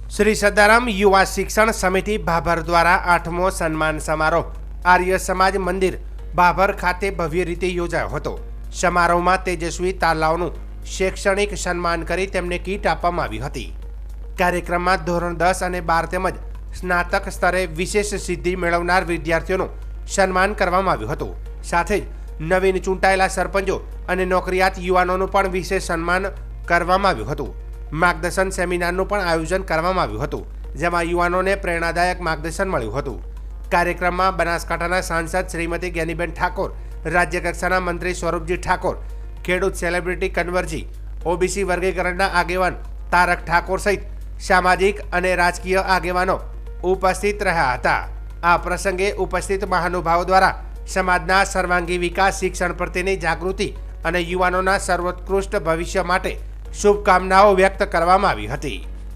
શ્રી સદારામ યુવા શિક્ષણ સમિતિ ભાભર દ્વારા 8મો સન્માન સમારોહ આર્ય સમાજ મંદિર ભાભર ખાતે ભવ્ય રીતે યોજાયો હતો। સમારોહમાં તેજસ્વી તાલાઓનું શૈક્ષણિક સન્માન કરી તેમને કીટ આપવામાં આવી હતી। કાર્યક્રમમાં ધોરણ 10 અને 12 તેમજ સ્નાતક સ્તરે વિશેષ સિદ્ધિ મેળવનાર વિદ્યાર્થીઓનું સન્માન કરવામાં આવ્યું હતું। સાથે જ નવીન ચૂંટાયેલા સરપંચો અને નોકરિયાત યુવાનોનું પણ વિશેષ સન્માન કરવામાં આવ્યું હતું। માર્ગદર્શન સેમિનારનું પણ આયોજન કરવામાં આવ્યું હતું, જેમાં યુવાનોને પ્રેરણાદાયક માર્ગદર્શન મળ્યું હતું। કાર્યક્રમમાં બનાસકાંઠાના સાંસદ શ્રીમતી જ્ઞાનીબેન ઠાકોર, રાજ્ય કક્ષાના મંત્રી સ્વરૂપજી ઠાકોર, ખેડૂત સેલિબ્રિટી કન્વરજી, ઓબીસી વર્ગીકરણના આગેવાન તારક ઠાકોર સહિત સામાજિક અને રાજકીય આગેવાનો ઉપસ્થિત રહ્યા હતા। આ પ્રસંગે ઉપસ્થિત મહાનુભાવો દ્વારા સમાજના સર્વાંગી વિકાસ, શિક્ષણ પ્રત્યેની જાગૃતિ અને યુવાનોના સર્વોત્કૃષ્ટ ભવિષ્ય માટે શુભકામનાઓ વ્યક્ત કરવામાં આવી હતી।